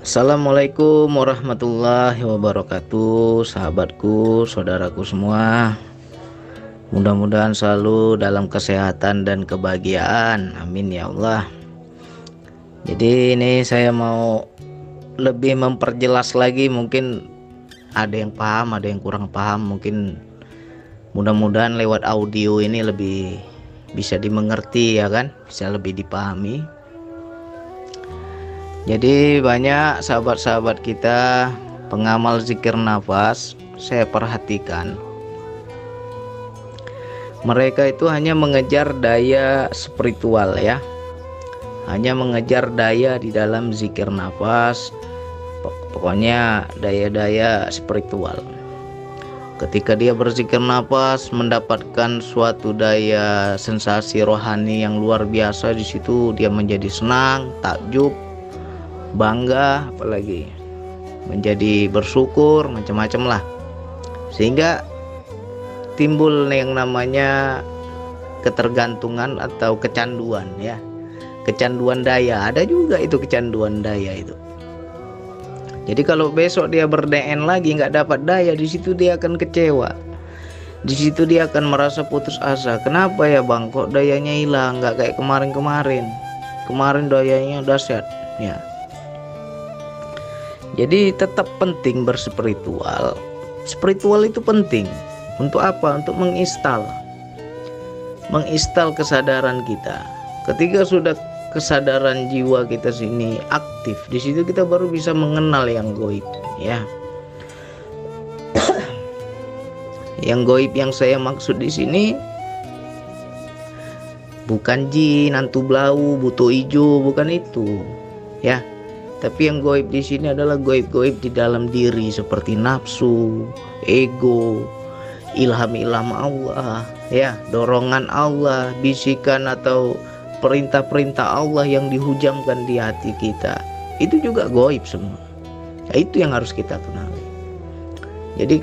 Assalamualaikum warahmatullahi wabarakatuh, sahabatku, saudaraku semua. Mudah-mudahan selalu dalam kesehatan dan kebahagiaan. Amin ya Allah. Jadi ini saya mau lebih memperjelas lagi, mungkin ada yang paham, ada yang kurang paham. Mungkin mudah-mudahan lewat audio ini lebih bisa dimengerti, ya kan? Bisa lebih dipahami. Jadi banyak sahabat-sahabat kita pengamal zikir nafas, saya perhatikan mereka itu hanya mengejar daya spiritual, ya, hanya mengejar daya di dalam zikir nafas, pokoknya daya-daya spiritual. Ketika dia berzikir nafas mendapatkan suatu daya sensasi rohani yang luar biasa, di situ dia menjadi senang, takjub, bangga, apalagi menjadi bersyukur, macam-macam lah, sehingga timbul yang namanya ketergantungan atau kecanduan, ya, kecanduan daya. Ada juga itu kecanduan daya itu. Jadi kalau besok dia ber-DN lagi nggak dapat daya, di situ dia akan kecewa, di situ dia akan merasa putus asa. Kenapa ya bang, kok dayanya hilang, nggak kayak kemarin dayanya dahsyat, ya. Jadi tetap penting berspiritual. Spiritual itu penting. Untuk apa? Untuk menginstal kesadaran kita. Ketika sudah kesadaran jiwa kita sini aktif, di situ kita baru bisa mengenal yang gaib, ya. Yang gaib yang saya maksud di sini bukan jin, hantu blau, buto ijo, bukan itu, ya. Tapi yang gaib di sini adalah gaib-gaib di dalam diri, seperti nafsu, ego, ilham-ilham Allah, ya, dorongan Allah, bisikan atau perintah-perintah Allah yang dihujamkan di hati kita. Itu juga gaib semua. Nah, itu yang harus kita kenali. Jadi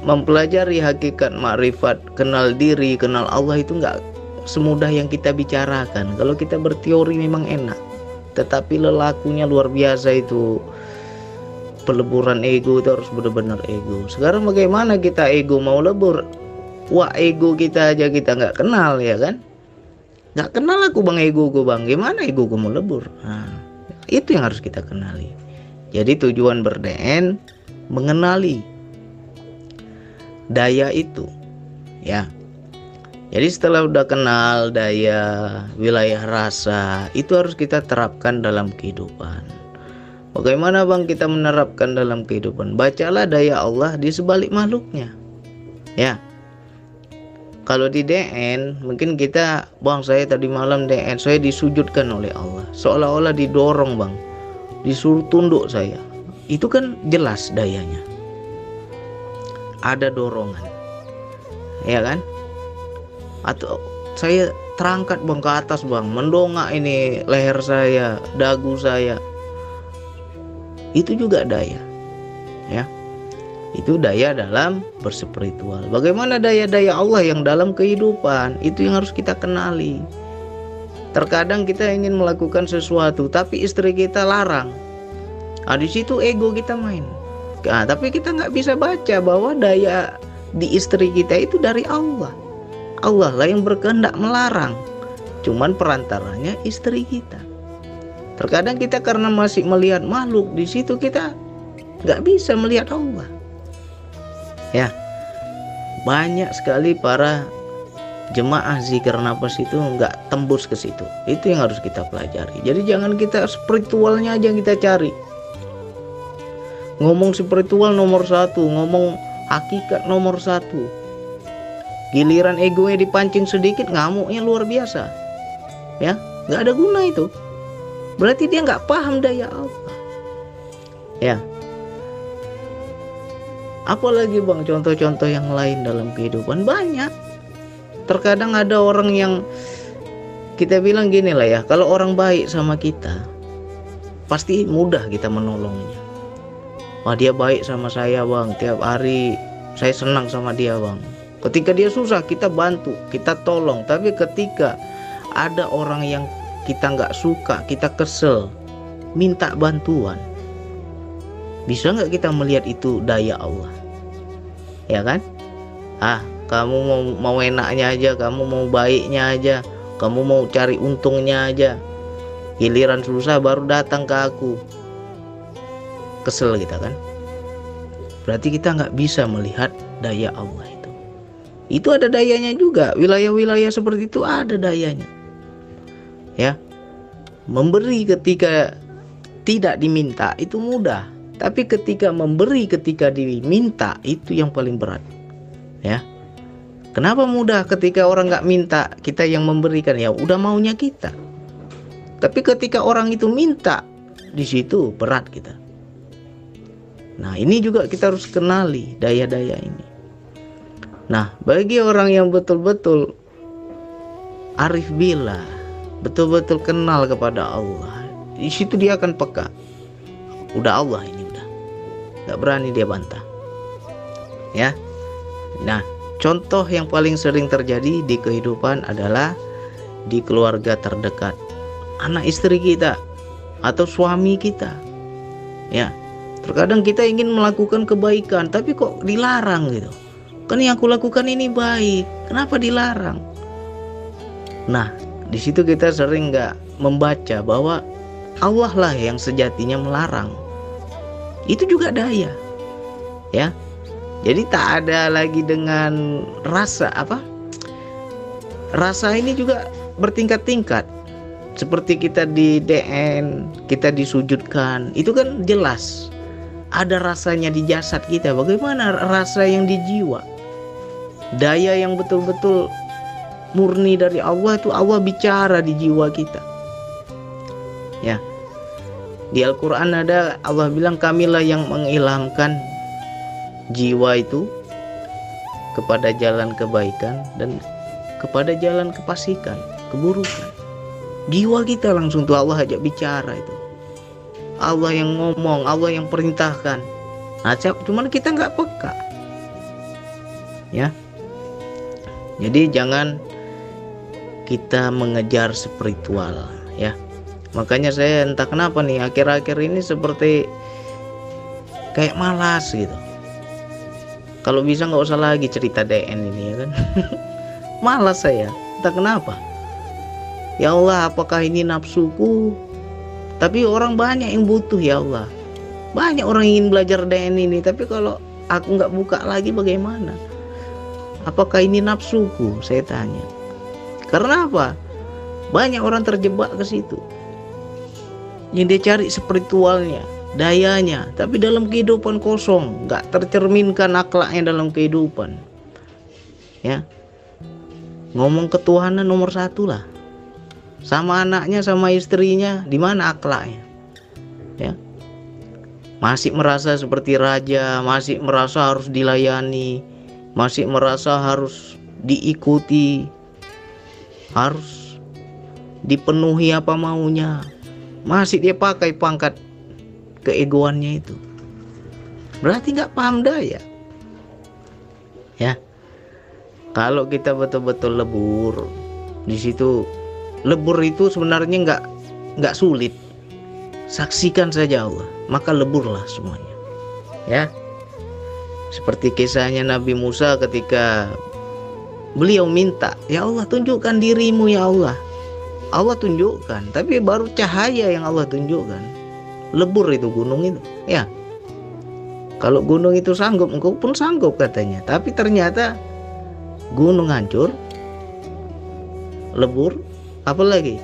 mempelajari hakikat makrifat, kenal diri, kenal Allah itu nggak semudah yang kita bicarakan. Kalau kita berteori memang enak, tetapi lelakunya luar biasa itu. Peleburan ego itu harus benar-benar ego. Sekarang bagaimana kita ego mau lebur? Wah, ego kita aja kita nggak kenal, ya kan? Nggak kenal aku bang, egoku bang, gimana egoku mau lebur? Nah, itu yang harus kita kenali. Jadi tujuan ber-DN mengenali daya itu, ya. Jadi setelah udah kenal daya wilayah rasa, itu harus kita terapkan dalam kehidupan. Bagaimana bang kita menerapkan dalam kehidupan? Bacalah daya Allah di sebalik makhluknya, ya. Kalau di DN mungkin kita, bang saya tadi malam DN, saya disujudkan oleh Allah, seolah-olah didorong bang, disuruh tunduk saya. Itu kan jelas dayanya, ada dorongan, ya kan? Atau saya terangkat bang ke atas bang, mendongak ini leher saya, dagu saya, itu juga daya, ya. Itu daya dalam berspiritual. Bagaimana daya-daya Allah yang dalam kehidupan, itu yang harus kita kenali. Terkadang kita ingin melakukan sesuatu tapi istri kita larang, nah, di situ ego kita main. Nah, tapi kita nggak bisa baca bahwa daya di istri kita itu dari Allah. Allah lah yang berkehendak melarang, cuman perantaranya istri kita. Terkadang kita karena masih melihat makhluk, di situ kita nggak bisa melihat Allah, ya. Banyak sekali para jemaah zikir nafas itu nggak tembus ke situ. Itu yang harus kita pelajari. Jadi jangan kita spiritualnya aja yang kita cari. Ngomong spiritual nomor satu, ngomong hakikat nomor satu. Giliran egonya dipancing sedikit, ngamuknya luar biasa, ya. Nggak ada guna itu. Berarti dia nggak paham daya Allah, ya. Apalagi bang contoh-contoh yang lain dalam kehidupan banyak. Terkadang ada orang yang kita bilang gini lah, ya, kalau orang baik sama kita pasti mudah kita menolongnya. Wah, dia baik sama saya bang, tiap hari saya senang sama dia bang. Ketika dia susah kita bantu, kita tolong. Tapi ketika ada orang yang kita nggak suka, kita kesel, minta bantuan, bisa nggak kita melihat itu daya Allah? Ya kan? Kamu mau enaknya aja, kamu mau baiknya aja, kamu mau cari untungnya aja, giliran susah baru datang ke aku. Kesel kita kan? Berarti kita nggak bisa melihat daya Allah itu. Itu ada dayanya juga. Wilayah-wilayah seperti itu ada dayanya. Ya, memberi ketika tidak diminta itu mudah, tapi ketika memberi ketika diminta itu yang paling berat. Ya, kenapa mudah? Ketika orang nggak minta, kita yang memberikan, ya udah maunya kita. Tapi ketika orang itu minta, di situ berat kita. Nah, ini juga kita harus kenali daya-daya ini. Nah, bagi orang yang betul-betul arif billah, betul-betul kenal kepada Allah, di situ dia akan peka. Udah Allah ini udah, nggak berani dia bantah. Ya. Nah, contoh yang paling sering terjadi di kehidupan adalah di keluarga terdekat, anak istri kita atau suami kita. Ya, terkadang kita ingin melakukan kebaikan, tapi kok dilarang gitu. Kan yang aku lakukan ini baik, kenapa dilarang? Nah, di situ kita sering nggak membaca bahwa Allah lah yang sejatinya melarang. Itu juga daya, ya. Jadi tak ada lagi dengan rasa apa? Rasa ini juga bertingkat-tingkat. Seperti kita di DN, kita disujudkan, itu kan jelas ada rasanya di jasad kita. Bagaimana rasa yang di jiwa? Daya yang betul-betul murni dari Allah itu Allah bicara di jiwa kita. Ya. Di Al-Qur'an ada Allah bilang, kamilah yang mengilhamkan jiwa itu kepada jalan kebaikan dan kepada jalan kefasikan, keburukan. Jiwa kita langsung tuh Allah ajak bicara itu. Allah yang ngomong, Allah yang perintahkan. Nah, cuman kita nggak peka. Ya. Jadi jangan kita mengejar spiritual, ya. Makanya saya entah kenapa nih akhir-akhir ini seperti kayak malas gitu. Kalau bisa nggak usah lagi cerita DN ini, ya kan. Malas saya, entah kenapa. Ya Allah, apakah ini nafsuku? Tapi orang banyak yang butuh, ya Allah. Banyak orang ingin belajar DN ini, tapi kalau aku nggak buka lagi bagaimana? Apakah ini nafsuku? Saya tanya. Karena apa? Banyak orang terjebak ke situ. Yang dia cari spiritualnya, dayanya, tapi dalam kehidupan kosong, nggak tercerminkan akhlaknya dalam kehidupan. Ya, ngomong ketuhanan nomor 1 lah. Sama anaknya, sama istrinya, di mana akhlaknya? Ya, masih merasa seperti raja, masih merasa harus dilayani, masih merasa harus diikuti, harus dipenuhi apa maunya. Masih dia pakai pangkat keegoannya itu. Berarti nggak paham daya. Ya, kalau kita betul-betul lebur di situ, lebur itu sebenarnya nggak sulit. Saksikan saja Allah, maka leburlah semuanya. Ya, seperti kisahnya Nabi Musa ketika beliau minta, ya Allah tunjukkan dirimu ya Allah. Allah tunjukkan, tapi baru cahaya yang Allah tunjukkan. Lebur itu gunung itu, ya. Kalau gunung itu sanggup, engkau pun sanggup katanya. Tapi ternyata gunung hancur, lebur, apalagi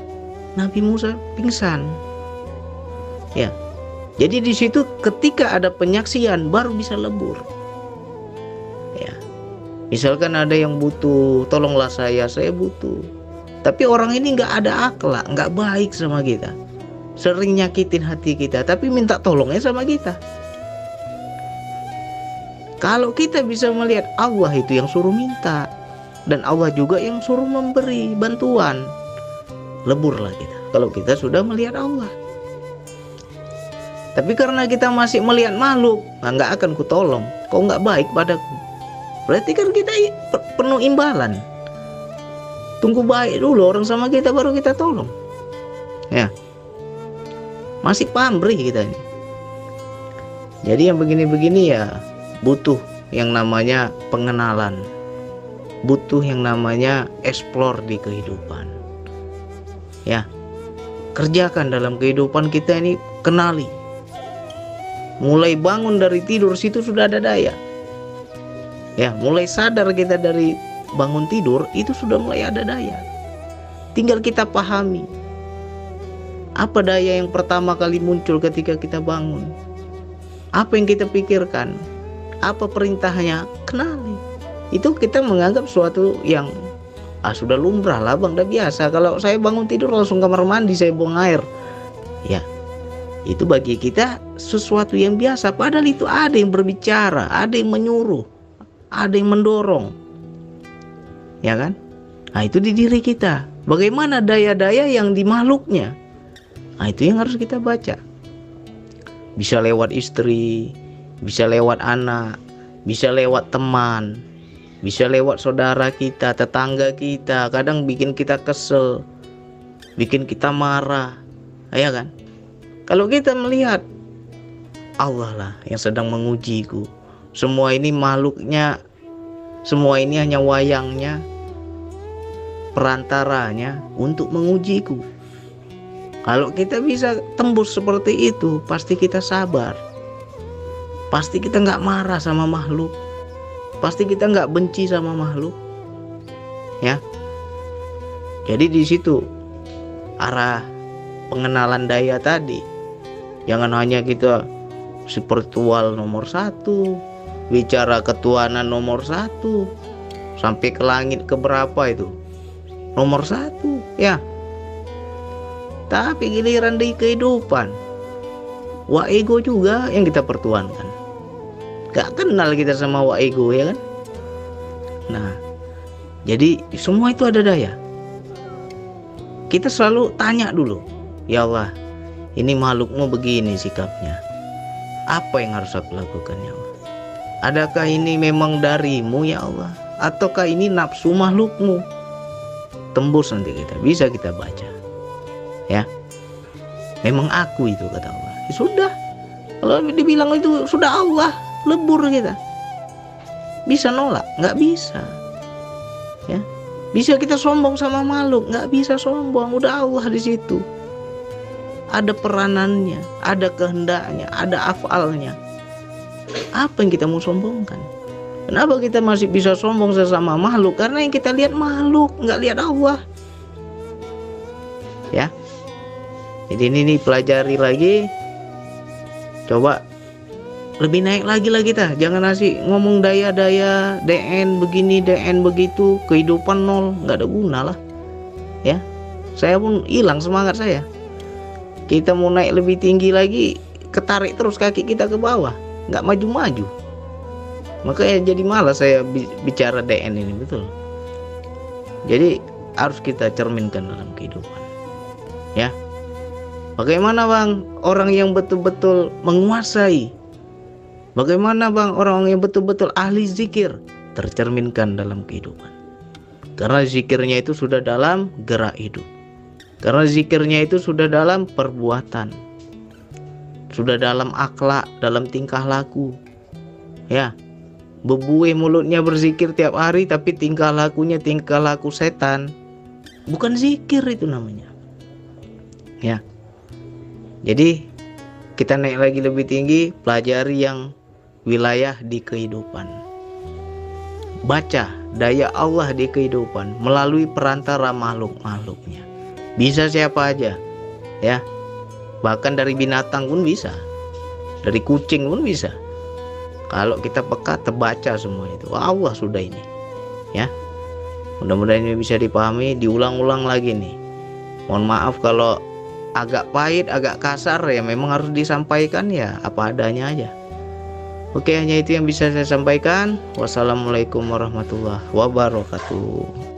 Nabi Musa pingsan. Ya. Jadi di situ ketika ada penyaksian baru bisa lebur. Ya. Misalkan ada yang butuh, tolonglah saya butuh. Tapi orang ini nggak ada akhlak, nggak baik sama kita, sering nyakitin hati kita, tapi minta tolongnya sama kita. Kalau kita bisa melihat Allah itu yang suruh minta, dan Allah juga yang suruh memberi bantuan, leburlah kita. Kalau kita sudah melihat Allah. Tapi karena kita masih melihat makhluk, nggak akan kutolong, kau nggak baik padaku. Berarti kan kita penuh imbalan. Tunggu baik dulu orang sama kita baru kita tolong. Ya. Masih pamrih kita ini. Jadi yang begini-begini ya butuh yang namanya pengenalan, butuh yang namanya explore di kehidupan. Ya, kerjakan dalam kehidupan kita ini, kenali. Mulai bangun dari tidur situ sudah ada daya. Ya, mulai sadar kita dari bangun tidur itu sudah mulai ada daya. Tinggal kita pahami apa daya yang pertama kali muncul ketika kita bangun. Apa yang kita pikirkan? Apa perintahnya? Kenali. Itu kita menganggap suatu yang sudah lumrah lah bang, udah biasa. Kalau saya bangun tidur langsung kamar mandi, saya buang air. Ya, itu bagi kita sesuatu yang biasa. Padahal itu ada yang berbicara, ada yang menyuruh, ada yang mendorong. Ya kan? Nah itu di diri kita. Bagaimana daya-daya yang di makhluknya? Nah itu yang harus kita baca. Bisa lewat istri, bisa lewat anak, bisa lewat teman, bisa lewat saudara kita, tetangga kita. Kadang bikin kita kesel, bikin kita marah, ya kan? Kalau kita melihat Allah lah yang sedang mengujiku, semua ini makhluknya, semua ini hanya wayangnya, perantaranya untuk mengujiku. Kalau kita bisa tembus seperti itu, pasti kita sabar. Pasti kita nggak marah sama makhluk. Pasti kita nggak benci sama makhluk. Ya. Jadi di situ arah pengenalan daya tadi. Jangan hanya kita spiritual nomor 1, bicara ketuhanan nomor 1, sampai ke langit keberapa itu nomor 1, ya. Tapi giliran di kehidupan, wa ego juga yang kita pertuankan. Gak kenal kita sama wa ego, ya kan? Nah, jadi semua itu ada daya. Kita selalu tanya dulu, ya Allah, ini makhlukmu begini sikapnya, apa yang harus aku lakukan ya Allah? Adakah ini memang darimu ya Allah, ataukah ini nafsu makhlukmu? Tembus nanti kita, bisa kita baca. Ya, memang aku itu kata Allah. Ya sudah, kalau dibilang itu sudah Allah, lebur kita. Bisa nolak? Nggak bisa. Ya, bisa kita sombong sama makhluk? Nggak bisa sombong. Udah Allah di situ. Ada peranannya, ada kehendaknya, ada afalnya. Apa yang kita mau sombongkan? Kenapa kita masih bisa sombong sesama makhluk? Karena yang kita lihat makhluk, nggak lihat Allah. Ya. Jadi ini pelajari lagi. Coba lebih naik lagi lah kita. Jangan asik ngomong daya-daya, DN begini, DN begitu, kehidupan nol, nggak ada guna lah. Ya. Saya pun hilang semangat saya. Kita mau naik lebih tinggi lagi, ketarik terus kaki kita ke bawah, nggak maju-maju. Makanya jadi malas saya bicara DN ini, betul. Jadi harus kita cerminkan dalam kehidupan. Ya. Bagaimana bang orang yang betul-betul menguasai? Bagaimana bang orang yang betul-betul ahli zikir? Tercerminkan dalam kehidupan. Karena zikirnya itu sudah dalam gerak hidup. Karena zikirnya itu sudah dalam perbuatan. Sudah dalam akhlak, dalam tingkah laku. Ya. Bebuih mulutnya berzikir tiap hari, tapi tingkah lakunya tingkah laku setan. Bukan zikir itu namanya. Ya. Jadi kita naik lagi lebih tinggi, pelajari yang wilayah di kehidupan. Baca daya Allah di kehidupan melalui perantara makhluk-makhluknya. Bisa siapa aja, ya. Bahkan dari binatang pun bisa, dari kucing pun bisa. Kalau kita peka, terbaca semua itu. Allah sudah ini, ya. Mudah-mudahan ini bisa dipahami, diulang-ulang lagi nih. Mohon maaf kalau agak pahit, agak kasar, ya memang harus disampaikan ya apa adanya aja. Oke, hanya itu yang bisa saya sampaikan. Wassalamualaikum warahmatullahi wabarakatuh.